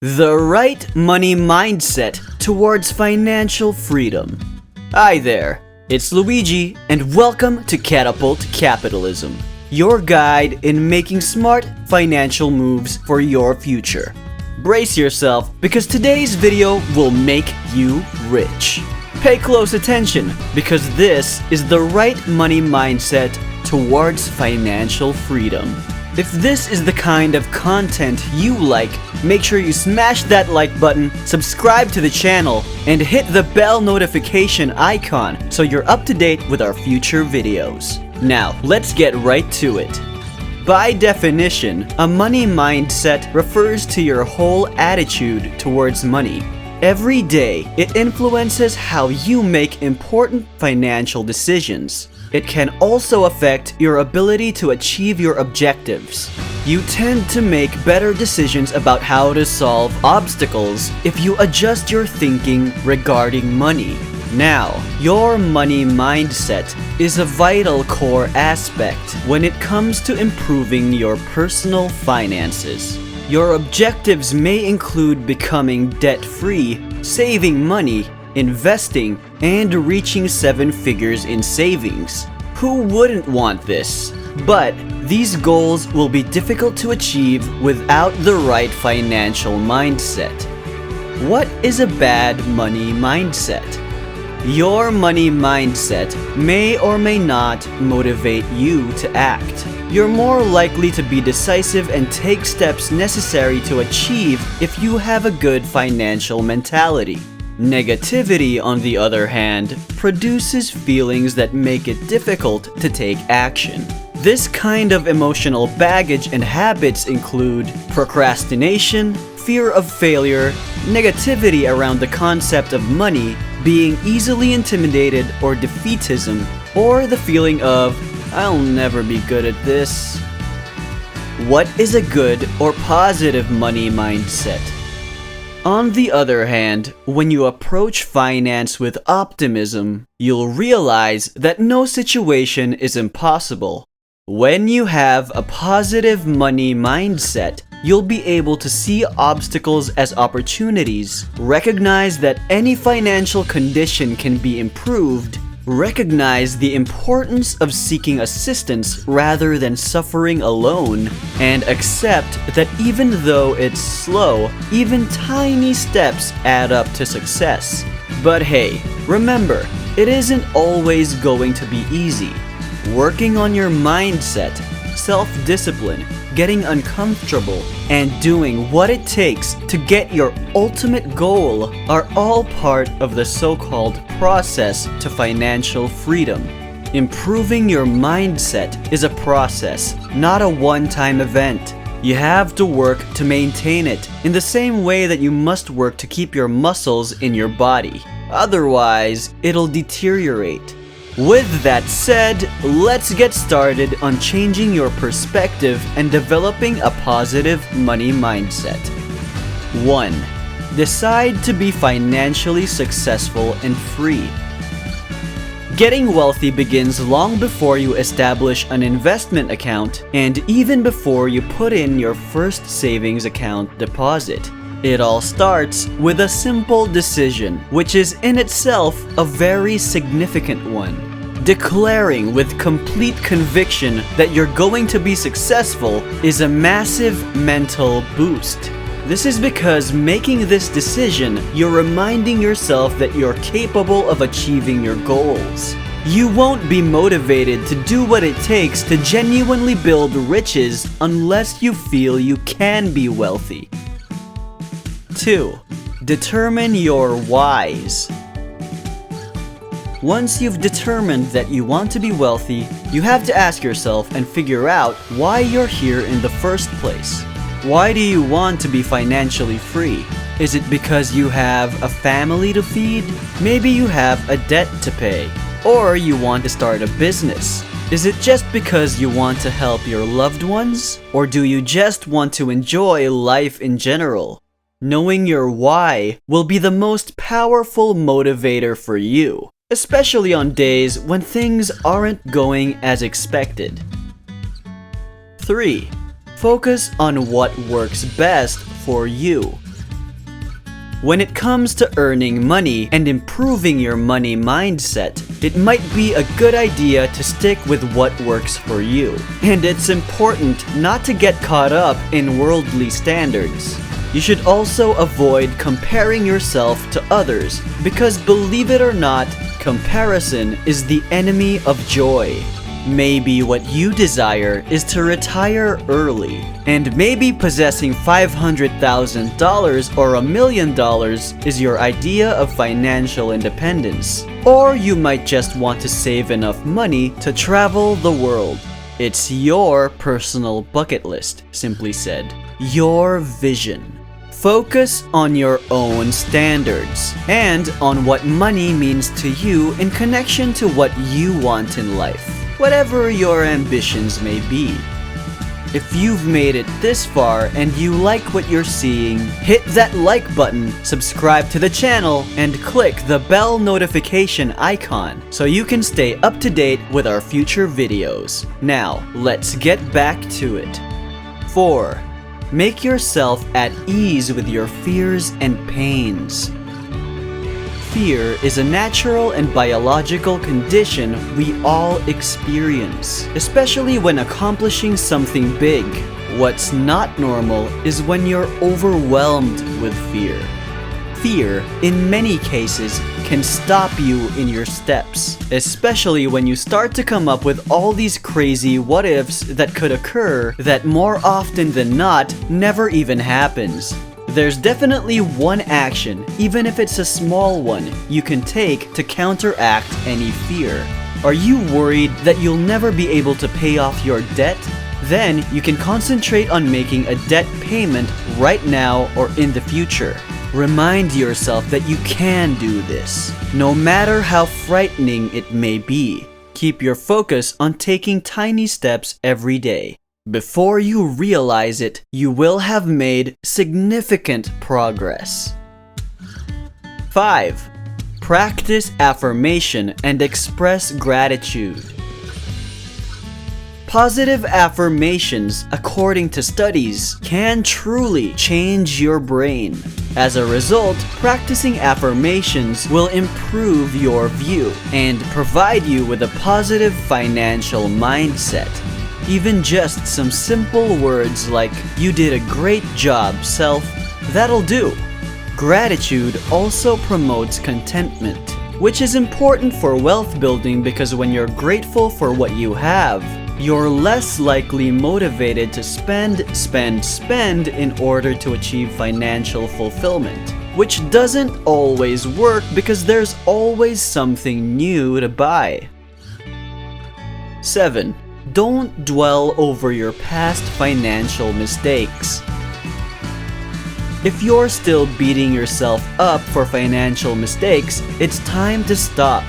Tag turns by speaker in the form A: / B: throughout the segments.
A: The right money mindset towards financial freedom. Hi there, it's Luigi, and welcome to Catapult Capitalism, your guide in making smart financial moves for your future. Brace yourself, because today's video will make you rich. Pay close attention, because this is the right money mindset towards financial freedom. If this is the kind of content you like, make sure you smash that like button, subscribe to the channel, and hit the bell notification icon so you're up to date with our future videos. Now, let's get right to it. By definition, a money mindset refers to your whole attitude towards money. Every day, it influences how you make important financial decisions. It can also affect your ability to achieve your objectives. You tend to make better decisions about how to solve obstacles if you adjust your thinking regarding money. Now, your money mindset is a vital core aspect when it comes to improving your personal finances. Your objectives may include becoming debt-free, saving money, investing, and reaching 7 figures in savings. Who wouldn't want this? But these goals will be difficult to achieve without the right financial mindset. What is a bad money mindset? Your money mindset may or may not motivate you to act. You're more likely to be decisive and take steps necessary to achieve if you have a good financial mentality. Negativity, on the other hand, produces feelings that make it difficult to take action. This kind of emotional baggage and habits include procrastination, fear of failure, negativity around the concept of money, being easily intimidated or defeatism, or the feeling of, I'll never be good at this. What is a good or positive money mindset? On the other hand, when you approach finance with optimism, you'll realize that no situation is impossible. When you have a positive money mindset, you'll be able to see obstacles as opportunities, recognize that any financial condition can be improved, recognize the importance of seeking assistance rather than suffering alone, and accept that even though it's slow, even tiny steps add up to success. But hey, remember, it isn't always going to be easy. Working on your mindset, self-discipline, getting uncomfortable, and doing what it takes to get your ultimate goal are all part of the so-called process to financial freedom. Improving your mindset is a process, not a one-time event. You have to work to maintain it in the same way that you must work to keep your muscles in your body. Otherwise, it'll deteriorate. With that said, let's get started on changing your perspective and developing a positive money mindset. 1. Decide to be financially successful and free. Getting wealthy begins long before you establish an investment account and even before you put in your first savings account deposit. It all starts with a simple decision, which is in itself a very significant one. Declaring with complete conviction that you're going to be successful is a massive mental boost. This is because making this decision, you're reminding yourself that you're capable of achieving your goals. You won't be motivated to do what it takes to genuinely build riches unless you feel you can be wealthy. 2. Determine your whys. Once you've determined that you want to be wealthy, you have to ask yourself and figure out why you're here in the first place. Why do you want to be financially free? Is it because you have a family to feed? Maybe you have a debt to pay. Or you want to start a business. Is it just because you want to help your loved ones? Or do you just want to enjoy life in general? Knowing your why will be the most powerful motivator for you, especially on days when things aren't going as expected. 3. Focus on what works best for you. When it comes to earning money and improving your money mindset, it might be a good idea to stick with what works for you. And it's important not to get caught up in worldly standards. You should also avoid comparing yourself to others because, believe it or not, comparison is the enemy of joy. Maybe what you desire is to retire early, and maybe possessing $500,000 or $1 million is your idea of financial independence. Or you might just want to save enough money to travel the world. It's your personal bucket list, simply said. Your vision. Focus on your own standards and on what money means to you in connection to what you want in life, whatever your ambitions may be. If you've made it this far and you like what you're seeing, hit that like button, subscribe to the channel, and click the bell notification icon so you can stay up to date with our future videos. Now, let's get back to it. 4. Make yourself at ease with your fears and pains. Fear is a natural and biological condition we all experience, especially when accomplishing something big. What's not normal is when you're overwhelmed with fear. Fear, in many cases, can stop you in your steps, especially when you start to come up with all these crazy what-ifs that could occur that more often than not never even happens. There's definitely one action, even if it's a small one, you can take to counteract any fear. Are you worried that you'll never be able to pay off your debt? Then you can concentrate on making a debt payment right now or in the future. Remind yourself that you can do this, no matter how frightening it may be. Keep your focus on taking tiny steps every day. Before you realize it, you will have made significant progress. 5. Practice affirmation and express gratitude. Positive affirmations, according to studies, can truly change your brain. As a result, practicing affirmations will improve your view and provide you with a positive financial mindset. Even just some simple words like, "You did a great job, self," that'll do. Gratitude also promotes contentment, which is important for wealth building because when you're grateful for what you have, you're less likely motivated to spend in order to achieve financial fulfillment, which doesn't always work because there's always something new to buy. 7. Don't dwell over your past financial mistakes. If you're still beating yourself up for financial mistakes, it's time to stop.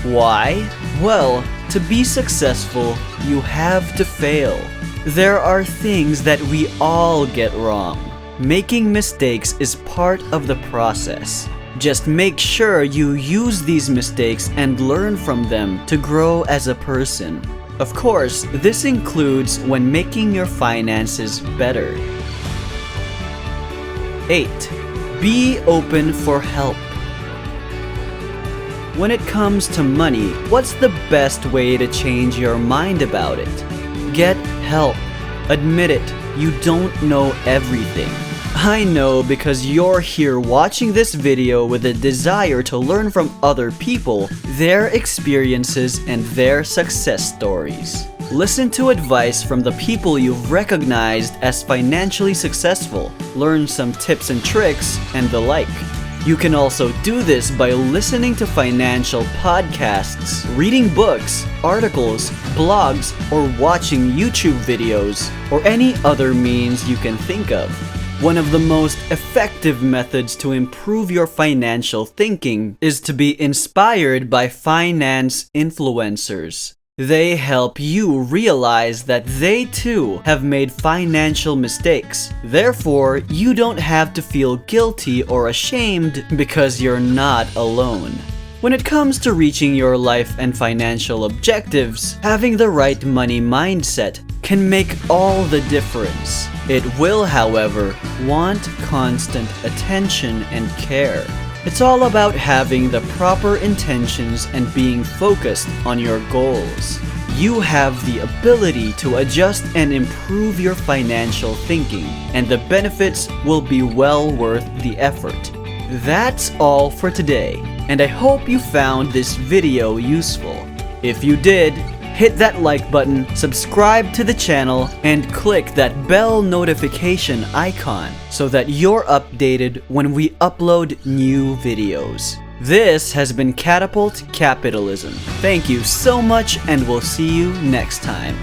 A: Why? Well, to be successful, you have to fail. There are things that we all get wrong. Making mistakes is part of the process. Just make sure you use these mistakes and learn from them to grow as a person. Of course, this includes when making your finances better. 8. Be open for help. When it comes to money, what's the best way to change your mind about it? Get help. Admit it, you don't know everything. I know because you're here watching this video with a desire to learn from other people, their experiences, and their success stories. Listen to advice from the people you've recognized as financially successful, learn some tips and tricks, and the like. You can also do this by listening to financial podcasts, reading books, articles, blogs, or watching YouTube videos, or any other means you can think of. One of the most effective methods to improve your financial thinking is to be inspired by finance influencers. They help you realize that they too have made financial mistakes. Therefore, you don't have to feel guilty or ashamed because you're not alone. When it comes to reaching your life and financial objectives, having the right money mindset can make all the difference. It will, however, want constant attention and care. It's all about having the proper intentions and being focused on your goals. You have the ability to adjust and improve your financial thinking, and the benefits will be well worth the effort. That's all for today, and I hope you found this video useful. If you did, hit that like button, subscribe to the channel, and click that bell notification icon so that you're updated when we upload new videos. This has been Catapult Capitalism. Thank you so much, and we'll see you next time.